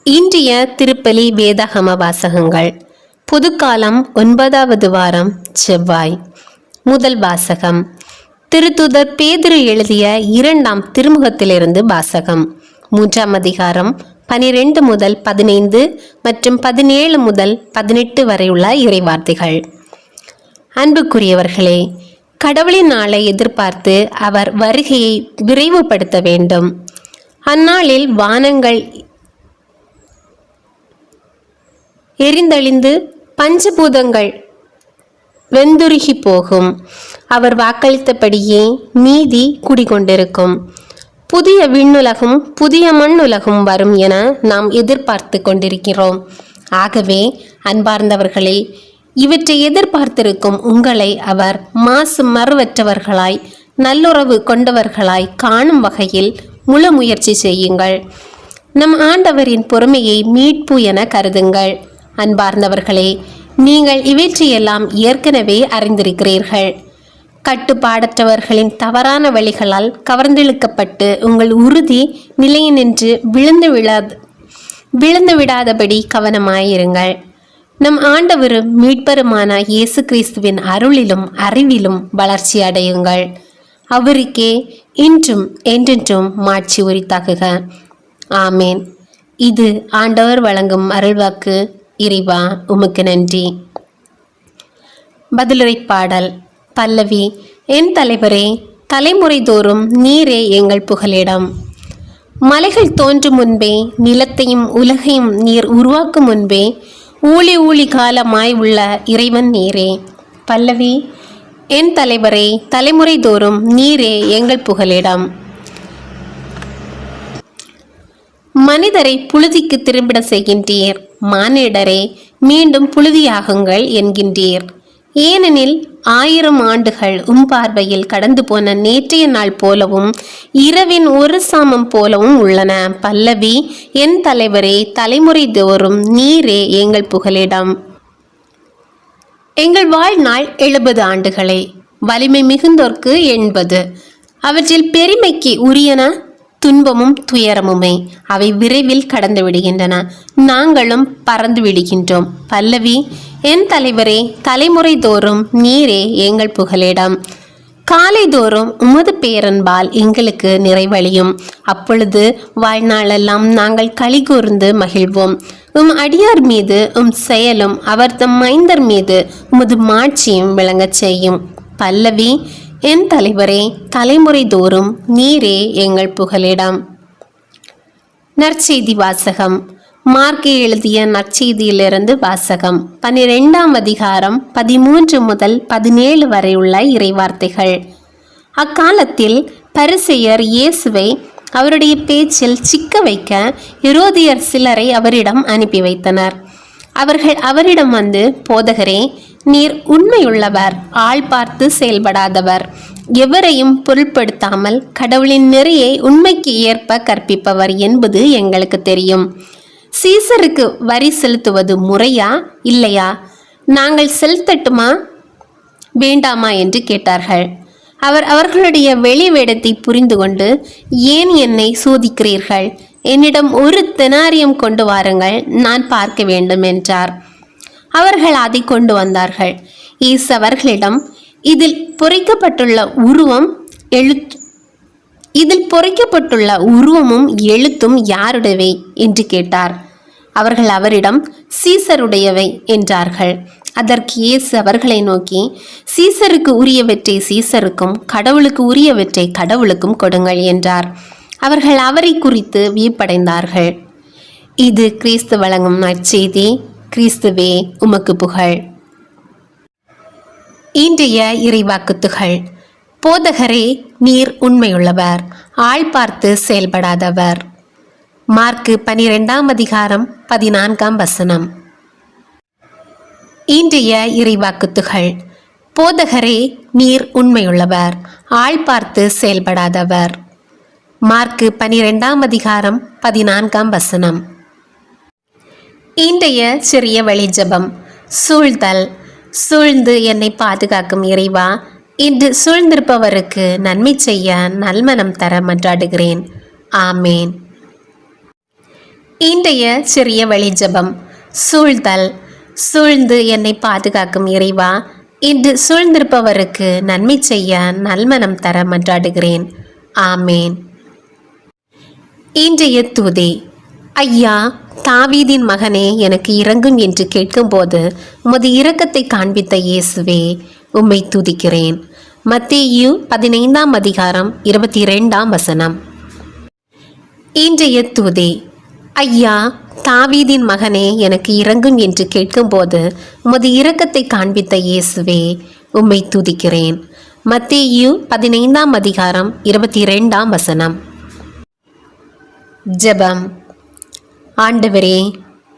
இன்றைய திருப்பலி வேதாகம வாசகங்கள். புதுக்காலம் 9வது வாரம் செவ்வாய். முதல் வாசகம் திருத்தூதர் பேதுரு எழுதிய 2ஆம் திருமுகத்திலிருந்து வாசகம். 3ஆம் அதிகாரம் 12 முதல் 15 மற்றும் 17 முதல் 18 வரையுள்ள இறைவார்த்தைகள். அன்புக்குரியவர்களே, கடவுளின் நாளை எதிர்பார்த்து அவர் வருகையை விரைவுபடுத்த வேண்டும். அந்நாளில் வானங்கள் எரிந்தழிந்து பஞ்சபூதங்கள் வெந்துருகி போகும். அவர் வாக்களித்தபடியே நீதி குடிகொண்டிருக்கும். புதிய விண்ணுலகும் புதிய மண்ணுலகும் வரும் என நாம் எதிர்பார்த்து கொண்டிருக்கிறோம். ஆகவே அன்பார்ந்தவர்களே, இவற்றை எதிர்பார்த்திருக்கும் உங்களை அவர் மாசு மறுவற்றவர்களாய் நல்லுறவு கொண்டவர்களாய் காணும் வகையில் முழு முயற்சி செய்யுங்கள். நம் ஆண்டவரின் பொறுமையை மீட்பு என கருதுங்கள். அன்பார்ந்தவர்களே, நீங்கள் இவற்றையெல்லாம் ஏற்கனவே அறிந்திருக்கிறீர்கள். கட்டுப்பாடற்றவர்களின் தவறான வழிகளால் கவர்ந்தெழுக்கப்பட்டு உங்கள் உறுதி நிலையினின்று விழுந்து விடாதபடி கவனமாயிருங்கள். நம் ஆண்டவரும் மீட்பருமான இயேசு கிறிஸ்துவின் அருளிலும் அறிவிலும் வளர்ச்சி அடையுங்கள். அவருக்கே இன்றும் என்றென்றும் மாட்சி உரித்தாகுக. ஆமேன். இது ஆண்டவர் வழங்கும் அருள்வாக்கு. இறைவா, உமக்கு நன்றி. பதிலுரை பாடல். பல்லவி. என் தலைவரே, தலைமுறை தோறும் நீரே எங்கள் புகலிடம். மலைகள் தோன்றும் முன்பே, நிலத்தையும் உலகையும் நீர் உருவாக்கும் முன்பே, ஊழி காலமாய் உள்ள இறைவன் நீரே. பல்லவி. என் தலைவரே, தலைமுறை தோறும் நீரே எங்கள் புகலிடம். மனிதரை புழுதிக்கு திரும்பிட செய்கின்றீர். மானிடரே, மீண்டும் புழுதியாகுங்கள் என்கின்றீர். ஏனெனில் 1000 ஆண்டுகள் பார்வையில் கடந்து போன நேற்றைய நாள் போலவும் இரவின் ஒரு சாமம் போலவும் உள்ளன. பல்லவி. என் தலைவரே, தலைமுறை தோறும் நீரே எங்கள் புகலிடம். எங்கள் வாழ்நாள் 70 ஆண்டுகளே. வலிமை மிகுந்தோர்க்கு 80. அவற்றில் பெருமைக்கு உரியன துன்பமும் துயரமுமே. அவை விரைவில் கடந்து விடுகின்றன, நாங்களும் பறந்து விடுகின்றோம். பல்லவி. என் தலைவரே, தலைமுறை தோறும் நீரே எங்கள் புகலிடம். காலை தோறும் உமது பேரன்பால் எங்களுக்கு நிறைவழியும். அப்பொழுது வாழ்நாளெல்லாம் நாங்கள் களி கூர்ந்து மகிழ்வோம். அடியார் மீது செயலும் அவர் தம் மைந்தர் மீது உமது மாட்சியும் விளங்கச் செய்யும். பல்லவி. என் தலைவரே, தலைமுறை தோறும் நீரே எங்கள் புகலிடம். நற்செய்தி வாசகம். மார்க்கு எழுதிய நற்செய்தியிலிருந்து வாசகம். 12ஆம் அதிகாரம் 13 முதல் 17 வரை உள்ள இறைவார்த்தைகள். அக்காலத்தில் பரிசேயர் இயேசுவை அவருடைய பேச்சில் சிக்க வைக்க ஏரோதியர் சிலரை அவரிடம் அனுப்பி வைத்தனர். அவர்கள் அவரிடம் வந்து, போதகரே, நீர் உண்மையுள்ளவர், ஆள் பார்த்து செயல்படாதவர், எவரையும் பொருட்படுத்தாமல் கடவுளின் நெறியை உண்மைக்கு ஏற்ப கற்பிப்பவர் என்பது எங்களுக்கு தெரியும். சீசருக்கு வரி செலுத்துவது முறையா இல்லையா? நாங்கள் செலுத்தட்டுமா வேண்டாமா என்று கேட்டார்கள். அவர் அவர்களுடைய வெளி வேடத்தை புரிந்து கொண்டு, ஏன் என்னை சோதிக்கிறீர்கள்? என்னிடம் 1 தெனாரியம் கொண்டு வாருங்கள், நான் பார்க்க வேண்டும் என்றார். அவர்கள் அதை கொண்டு வந்தார்கள். இயேசு அவர்களிடம், இதில் பொறிக்கப்பட்டுள்ள உருவமும் எழுத்தும் யாருடையவை என்று கேட்டார். அவர்கள் அவரிடம், சீசருடையவை என்றார்கள். அதற்கு இயேசு அவர்களை நோக்கி, சீசருக்கு உரியவற்றை சீசருக்கும் கடவுளுக்கு உரியவற்றை கடவுளுக்கும் கொடுங்கள் என்றார். அவர்கள் அவரை குறித்து வியப்படைந்தார்கள். இது கிறிஸ்து வழங்கும் நற்செய்தி. கிறிஸ்துவே, உமக்கு புகழ். இன்றைய இறைவாக்குத்துகள். போதகரே, நீர் உண்மையுள்ளவர், ஆள் பார்த்து செயல்படாதவர். மார்க்கு 12ஆம் அதிகாரம் 14ஆம் வசனம். இன்றைய இறைவாக்குத்துகள். போதகரே, நீர் உண்மையுள்ளவர், ஆள் பார்த்து செயல்படாதவர். மார்க்கு 12ஆம் அதிகாரம் 14ஆம் வசனம். இன்றைய சிறிய வழி ஜெபம். சூழ்ந்து என்னை பாதுகாக்கும் இறைவா, இன்று சூழ்ந்திருப்பவருக்கு நன்மை செய்ய நல்மனம் தர மன்றாடுகிறேன். ஆமேன். இன்றைய சிறிய வழி ஜெபம். சூழ்தல். சூழ்ந்து என்னை பாதுகாக்கும் இறைவா, இன்று சூழ்ந்திருப்பவருக்கு நன்மை செய்ய நல்மனம் தர மன்றாடுகிறேன். ஆமேன். இன்றைய துதி. ஐயா, தாவீதின் மகனே, எனக்கு இரங்கும் என்று கேட்கும்போது உமது இரக்கத்தை காண்பித்த இயேசுவே, உம்மை துதிக்கிறேன். மத்தேயு 15ஆம் அதிகாரம் 22ஆம் வசனம். இன்றைய துதி. ஐயா, தாவீதின் மகனே, எனக்கு இரங்கும் என்று கேட்கும்போது உமது இரக்கத்தை காண்பித்த இயேசுவே, உம்மை துதிக்கிறேன். மத்தேயு 15ஆம் அதிகாரம் 22ஆம் வசனம். ஜெபம். ஆண்டவரே,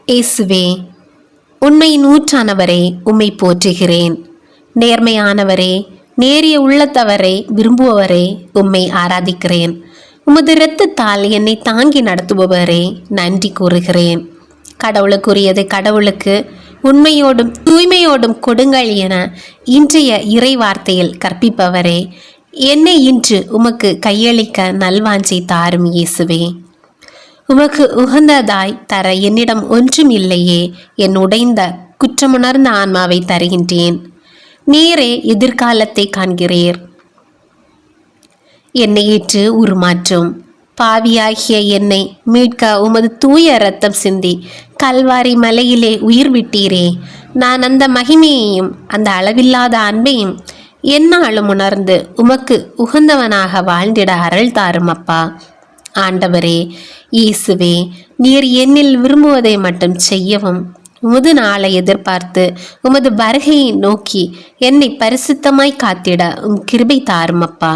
இயேசுவே, உண்மையின் ஊற்றானவரே, உம்மை போற்றுகிறேன். நேர்மையானவரே, நேரிய உள்ளத்தவரை விரும்புபவரே, உம்மை ஆராதிக்கிறேன். உமது இரத்தத்தால் என்னை தாங்கி நடத்துபவரே, நன்றி கூறுகிறேன். கடவுளுக்குரியதை கடவுளுக்கு, உண்மையோடும் தூய்மையோடும் கொடுங்கள் என இன்றைய இறை வார்த்தையில் கற்பிப்பவரே, என்னை இன்று உமக்கு கையளிக்க நல்வாஞ்சை தாரும் இயேசுவே. உமக்கு உகந்ததாய் தர என்னிடம் ஒன்றும் இல்லையே. என் உடைந்த குற்றமுணர்ந்த ஆன்மாவை தருகின்றேன். நீரே எதிர்காலத்தை காண்கிறீர். என்னை ஏற்று உருமாற்றும். பாவியாகிய என்னை மீட்க உமது தூய இரத்தம் சிந்தி கல்வாரி மலையிலே உயிர் விட்டீரே. நான் அந்த மகிமையையும் அந்த அளவில்லாத அன்பையும் எந்நாளும் உணர்ந்து உமக்கு உகந்தவனாக வாழ்ந்திட அருள் தாரும் அப்பா. ஆண்டவரே, இயேசுவே, நீர் என்னில் விரும்புவதை மட்டும் செய்யவும், உமது நாளை எதிர்பார்த்து உமது வருகையை நோக்கி என்னை பரிசுத்தமாய் காத்திட கிருபை தாரும் அப்பா.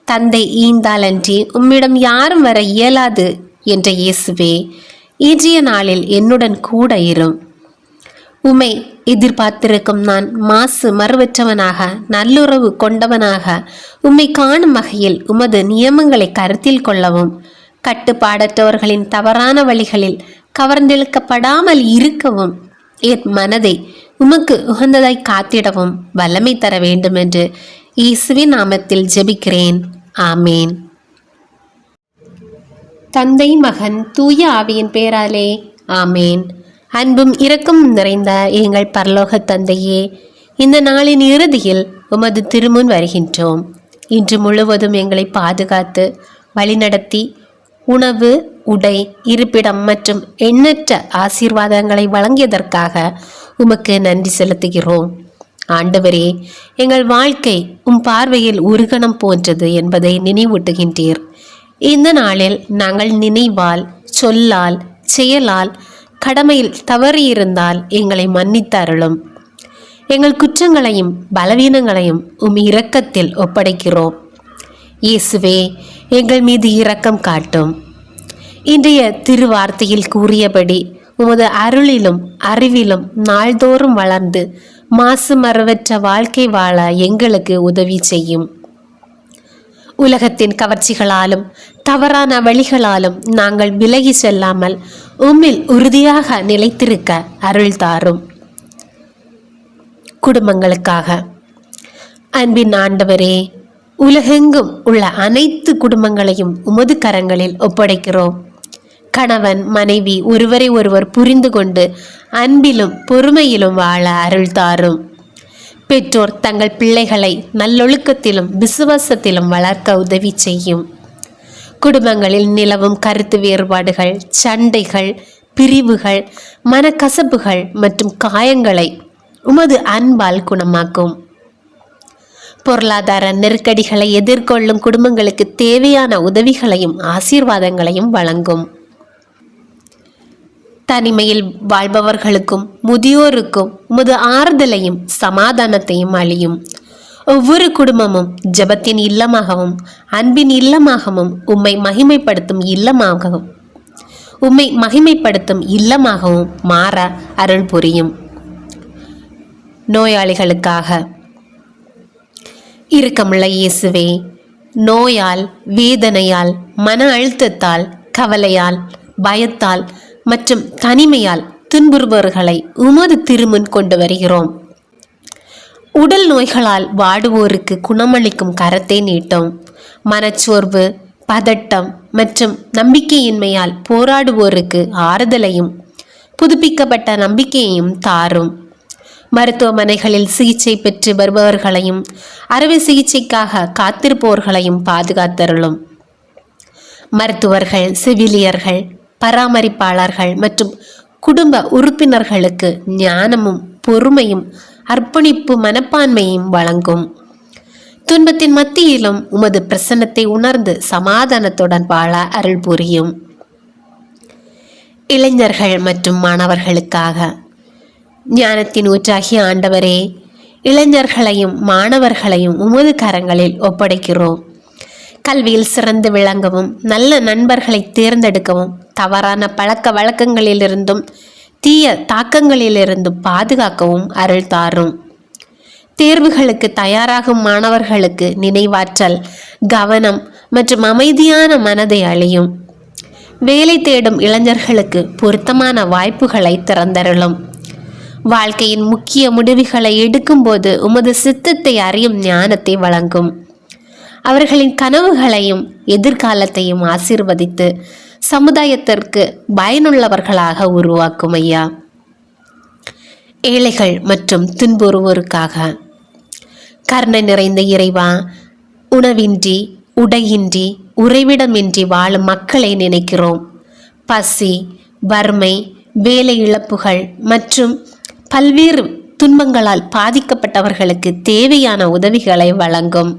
தந்தை ஈந்தாலன்றி உம்மிடம் யாரும் வர இயலாது என்ற இயேசுவே, இன்றைய நாளில் என்னுடன் கூட இரும். உம்மை எதிர்பார்த்திருக்கும் நான் மாசு மறுவற்றவனாக நல்லுறவு கொண்டவனாக உம்மை காணும் வகையில் உமது நியமங்களை கருத்தில் கொள்ளவும், கட்டுப்பாடற்றவர்களின் தவறான வழிகளில் கவர்ந்தெழுக்கப்படாமல் இருக்கவும், என் மனதை உமக்கு உகந்ததாய் காத்திடவும் வல்லமை தர வேண்டும் என்று இயேசுவின் நாமத்தில் ஜெபிக்கிறேன். ஆமேன். தந்தை, மகன், தூய ஆவியின் பேராலே ஆமேன். அன்பும் இரக்கம் நிறைந்த எங்கள் பரலோக தந்தையே, இந்த நாளின் இறுதியில் உமது திருமுன் வருகின்றோம். இன்று முழுவதும் எங்களை பாதுகாத்து வழிநடத்தி உணவு, உடை, இருப்பிடம் மற்றும் எண்ணற்ற ஆசீர்வாதங்களை வழங்கியதற்காக உமக்கு நன்றி செலுத்துகிறோம். ஆண்டவரே, எங்கள் வாழ்க்கை உம் பார்வையில் உருகணம் போன்றது என்பதை நினைவூட்டுகின்றீர். இந்த நாளில் நாங்கள் நினைவால், சொல்லால், செயலால், கடமையில் தவறியிருந்தால் எங்களை மன்னித்தருளும். எங்கள் குற்றங்களையும் பலவீனங்களையும் உம் இரக்கத்தில் ஒப்படைக்கிறோம். இயேசுவே, எங்கள் மீது இரக்கம் காட்டும். இன்றைய திருவார்த்தையில் கூறியபடி உமது அருளிலும் அறிவிலும் நாள்தோறும் வளர்ந்து மாசு மறுவற்ற வாழ்க்கை வாழ எங்களுக்கு உதவி செய்யும். உலகத்தின் கவர்ச்சிகளாலும் தவறான வழிகளாலும் நாங்கள் விலகி செல்லாமல் உம்மில் உறுதியாக நிலைத்திருக்க அருள் தாரும். குடும்பங்களுக்காக. அன்பின் ஆண்டவரே, உலகெங்கும் உள்ள அனைத்து குடும்பங்களையும் உமது கரங்களில் ஒப்படைக்கிறோம். கணவன் மனைவி ஒருவரை ஒருவர் புரிந்து கொண்டு அன்பிலும் பொறுமையிலும் வாழ அருள் தாரும். பெற்றோர் தங்கள் பிள்ளைகளை நல்லொழுக்கத்திலும் விசுவாசத்திலும் வளர்க்க உதவி செய்யும். குடும்பங்களில் நிலவும் கருத்து வேறுபாடுகள், சண்டைகள், பிரிவுகள், மனக்கசப்புகள் மற்றும் காயங்களை உமது அன்பால் குணமாக்கும். பொருளாதார நெருக்கடிகளை எதிர்கொள்ளும் குடும்பங்களுக்கு தேவையான உதவிகளையும் ஆசீர்வாதங்களையும் வழங்கும். தனிமையில் வாழ்பவர்களுக்கும் முதியோருக்கும் உமது ஆறுதலையும் சமாதானத்தையும் அளியும். ஒவ்வொரு குடும்பமும் ஜெபத்தின் இல்லமாகவும் அன்பின் இல்லமாகவும் உம்மை மகிமைப்படுத்தும் இல்லமாகவும் மாற அருள் புரியும். நோயாளிகளுக்காக. இரக்கமுள்ள இயேசுவே, நோயால், வேதனையால், மன அழுத்தத்தால், கவலையால், பயத்தால் மற்றும் தனிமையால் துன்புறுபவர்களை உமது திருமுன் கொண்டு வருகிறோம். உடல் நோய்களால் வாடுவோருக்கு குணமளிக்கும் கரத்தை நீட்டும். மனச்சோர்வு, பதட்டம், மற்றும் நம்பிக்கையின்மையால் போராடுவோருக்கு ஆறுதலையும் புதுப்பிக்கப்பட்ட நம்பிக்கையையும் தாரும். மருத்துவமனைகளில் சிகிச்சை பெற்று வருபவர்களையும் அறுவை சிகிச்சைக்காக காத்திருப்பவர்களையும் பாதுகாத்தருளும். மருத்துவர்கள், செவிலியர்கள், பராமரிப்பாளர்கள் மற்றும் குடும்ப உறுப்பினர்களுக்கு ஞானமும் பொறுமையும் அர்ப்பணிப்பு மனப்பான்மையும் வழங்கும். துன்பத்தின் மத்தியிலும் உமது பிரசன்னத்தை உணர்ந்து சமாதானத்துடன் வாழ அருள் புரியும். இளைஞர்கள் மற்றும் மாணவர்களுக்காக ஞானத்தின் ஊற்றாகிய ஆண்டவரே, இளைஞர்களையும் மாணவர்களையும் உமது கரங்களில் ஒப்படைக்கிறோம். கல்வியில் சிறந்து விளங்கவும், நல்ல நண்பர்களை தேர்ந்தெடுக்கவும், தவறான பழக்க வழக்கங்களிலிருந்தும் தீய தாக்கங்களிலிருந்தும் பாதுகாக்கவும் அருள் தாரும். தேர்வுகளுக்கு தயாராகும் மாணவர்களுக்கு நினைவாற்றல், கவனம் மற்றும் அமைதியான மனதை அளியும். வேலை தேடும் இளைஞர்களுக்கு பொருத்தமான வாய்ப்புகளை திறந்தருளும். வாழ்க்கையின் முக்கிய முடிவுகளை எடுக்கும்போது உமது சித்தத்தை அறியும் ஞானத்தை வழங்கும். அவர்களின் கனவுகளையும் எதிர்காலத்தையும் ஆசீர்வதித்து சமுதாயத்திற்கு பயனுள்ளவர்களாக உருவாக்கும் ஐயா. ஏழைகள் மற்றும் துன்புறுவோருக்காக கருணை நிறைந்த இறைவா, உணவின்றி, உடையின்றி, உறைவிடமின்றி வாழும் மக்களை நினைக்கிறோம். பசி, வறுமை, வேலை இழப்புகள் மற்றும் பல்வேறு துன்பங்களால் பாதிக்கப்பட்டவர்களுக்கு தேவையான உதவிகளை வழங்கும்.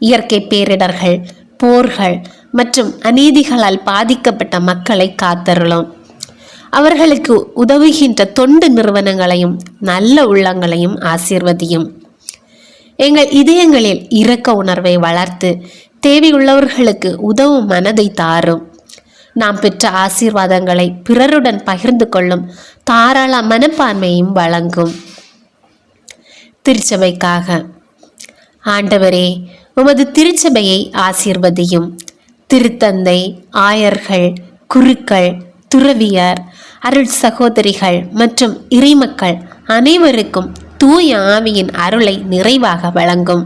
இயற்கை பேரிடர்கள், போர்கள் மற்றும் அநீதிகளால் பாதிக்கப்பட்ட மக்களை காத்தருளும். அவர்களுக்கு உதவுகின்ற தொண்டு நிறுவனங்களையும் நல்ல உள்ளங்களையும் ஆசீர்வதியும். எங்கள் இதயங்களில் இரக்க உணர்வை வளர்த்து தேவையுள்ளவர்களுக்கு உதவும் மனதை தாரும். நாம் பெற்ற ஆசீர்வாதங்களை பிறருடன் பகிர்ந்து கொள்ளும் தாராள மனப்பான்மையும் வழங்கும். திருச்சபைக்காக ஆண்டவரே, உமது திருச்சபையை ஆசீர்வதியும். திருத்தந்தை, ஆயர்கள், குருக்கள், துறவியர், அருள் சகோதரிகள் மற்றும் இறைமக்கள் அனைவருக்கும் தூய ஆவியின் அருளை நிறைவாக வழங்கும்.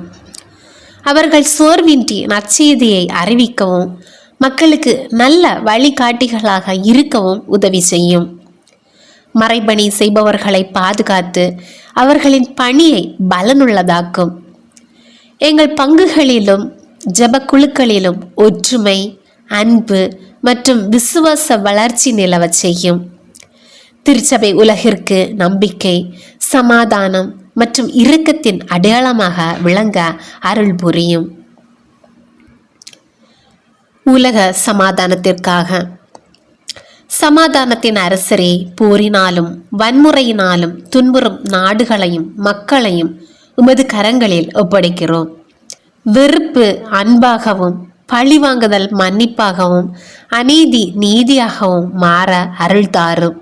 அவர்கள் சோர்வின்றி நற்செய்தியை அறிவிக்கவும் மக்களுக்கு நல்ல வழிகாட்டிகளாக இருக்கவும் உதவி செய்யும். மறைபணி செய்பவர்களை பாதுகாத்து அவர்களின் பணியை பலனுள்ளதாக்கும். எங்கள் பங்குகளிலும் ஜெப குழுக்களிலும் ஒற்றுமை, அன்பு மற்றும் விசுவாச வளர்ச்சி நிலவச் செய்யும். திருச்சபை உலகிற்கு நம்பிக்கை, சமாதானம் மற்றும் இரக்கத்தின் அடையாளமாக விளங்க அருள் புரியும். உலக சமாதானத்திற்காக சமாதானத்தின் அரசரே, போரினாலும் வன்முறையினாலும் துன்புறும் நாடுகளையும் மக்களையும் உமது கரங்களில் ஒப்படைக்கிறோம். வெறுப்பு அன்பாகவும், பழிவாங்குதல் மன்னிப்பாகவும், அநீதி நீதியாகவும் மாற அருள் தாரும்.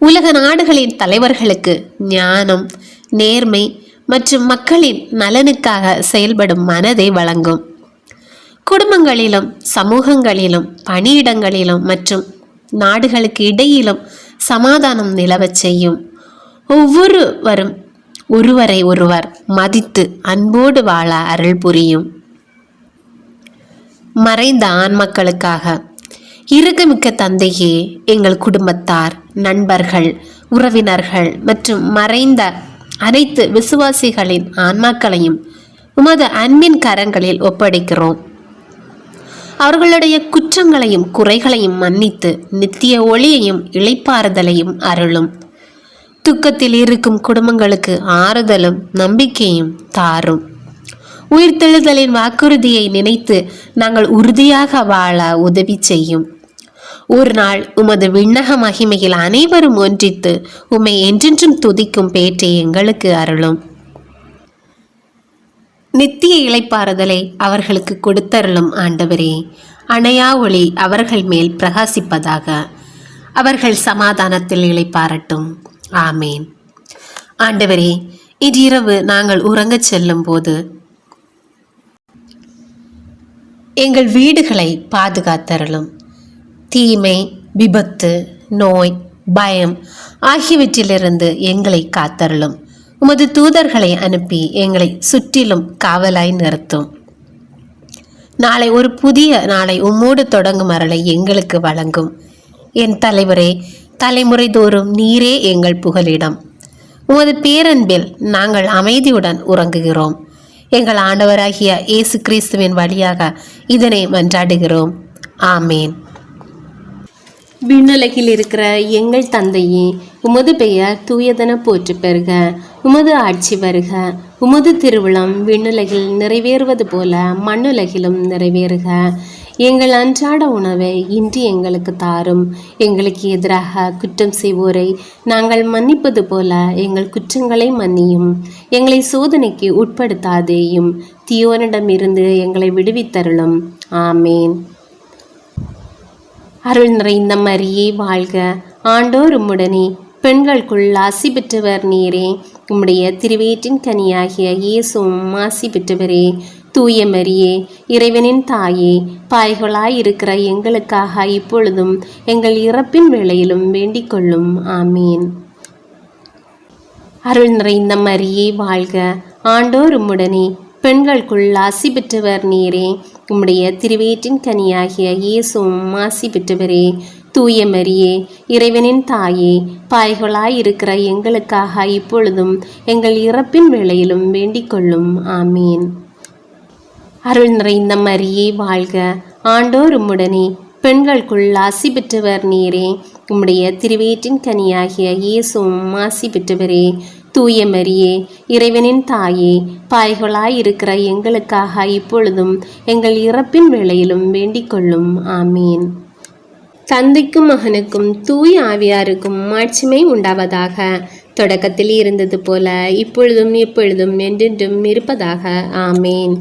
உலக நாடுகளின் தலைவர்களுக்கு ஞானம், நேர்மை மற்றும் மக்களின் நலனுக்காக செயல்படும் மனதை வழங்கும். குடும்பங்களிலும் சமூகங்களிலும் பணியிடங்களிலும் மற்றும் நாடுகளுக்கு இடையிலும் சமாதானம் நிலவச் செய்யும். ஒவ்வொருவரும் ஒருவரை ஒருவர் மதித்து அன்போடு வாழ அருள் புரியும். மறைந்த ஆண்மக்களுக்காக இரக்கமிக்க தந்தையே, எங்கள் குடும்பத்தார், நண்பர்கள், உறவினர்கள் மற்றும் மறைந்த அனைத்து விசுவாசிகளின் ஆன்மாக்களையும் உமது அன்பின் கரங்களில் ஒப்படைக்கிறோம். அவர்களுடைய குற்றங்களையும் குறைகளையும் மன்னித்து நித்திய ஒளியையும் இளைப்பாறுதலையும் அருளும். துக்கத்தில் இருக்கும் குடும்பங்களுக்கு ஆறுதலும் நம்பிக்கையும் தாரும். உயிர்த்தெழுதலின் வாக்குறுதியை நினைத்து நாங்கள் உறுதியாக வாழ உதவி செய்யும். ஒரு நாள் உமது விண்ணக மகிமையில் அனைவரும் ஒன்றித்து உம்மை என்றென்றும் துதிக்கும் பேற்றை எங்களுக்கு அருளும். நித்திய இளைப்பாறுதலை அவர்களுக்கு கொடுத்தருளும் ஆண்டவரே. அணையா ஒளி அவர்கள் மேல் பிரகாசிப்பதாக. அவர்கள் சமாதானத்தில் இளைப்பாறட்டும். ஆமேன். ஆண்டவரே, இன்றிரவு நாங்கள் உறங்கச் செல்லும் போது எங்கள் வீடுகளை பாதுகாத்தருளும். தீமை, விபத்து, நோய், பயம் ஆகியவற்றிலிருந்து எங்களை காத்தருளும். உமது தூதர்களை அனுப்பி எங்களை சுற்றிலும் காவலாய் நிறுத்தும். நாளை ஒரு புதிய நாளை உம்மோடு தொடங்கும் அருளை எங்களுக்கு வழங்கும். என் தலைவரே, தலைமுறை தோறும் நீரே எங்கள் புகலிடம். உமது பேரன்பில் நாங்கள் அமைதியுடன் உறங்குகிறோம். எங்கள் ஆண்டவராகிய இயேசு கிறிஸ்துவின் வழியாக இதனை மன்றாடுகிறோம். ஆமேன். விண்ணுலகில் இருக்கிற எங்கள் தந்தையே, உமது பெயர் தூயதென போற்று பெறுக. உமது ஆட்சி வருக. உமது திருவிழம் விண்ணுலகில் நிறைவேறுவது போல மண்ணுலகிலும் நிறைவேறுக. எங்கள் அன்றாட உணவை இன்று எங்களுக்கு தாரும். எங்களுக்கு எதிராக குற்றம் செய்வோரை நாங்கள் மன்னிப்பது போல எங்கள் குற்றங்களை மன்னியும். எங்களை சோதனைக்கு உட்படுத்தாதேயும், தீயோனிடமிருந்து எங்களை விடுவித்தருளும். ஆமேன். அருள் நிறைந்த மரியே வாழ்க, ஆண்டோர் உம்முடனே, பெண்களுக்குள் ஆசி பெற்றவர் நீரே. உம்முடைய திருவயிற்றின் கனியாகிய இயேசுவும் ஆசி பெற்றவரே. தூய மரியே, இறைவனின் தாயே, பாய்களாயிருக்கிற எங்களுக்காக இப்பொழுதும் எங்கள் இறப்பின் வேளையிலும் வேண்டிக் கொள்ளும். ஆமீன். அருள் நிறைந்த மரியே வாழ்க, ஆண்டோர் உம்முடனே, பெண்களுக்குள் ஆசி பெற்றவர் நீரே. உம்முடைய திருவயிற்றின் கனியாகிய இயேசுவும் ஆசி பெற்றவரே. தூய மரியே, இறைவனின் தாயே, பாய்களாயிருக்கிற எங்களுக்காக இப்பொழுதும் எங்கள் இறப்பின் வேளையிலும் வேண்டிக் கொள்ளும். ஆமீன். அருள் நிறைந்த மரியே வாழ்க, ஆண்டோர் உம்முடனே, பெண்களுக்குள் ஆசி பெற்றவர் நீரே. உம்முடைய திருவயிற்றின் கனியாகிய இயேசுவும் ஆசி பெற்றவரே. தூய மரியே, இறைவனின் தாயே, பாய்களாயிருக்கிற எங்களுக்காக இப்பொழுதும் எங்கள் இறப்பின் வேளையிலும் வேண்டிக் கொள்ளும். ஆமீன். தந்தைக்கும் மகனுக்கும் தூய ஆவியாருக்கும் மாட்சிமை உண்டாவதாக. தொடக்கத்தில் இருந்தது போல இப்பொழுதும் எப்பொழுதும் என்றென்றும் இருப்பதாக. ஆமீன்.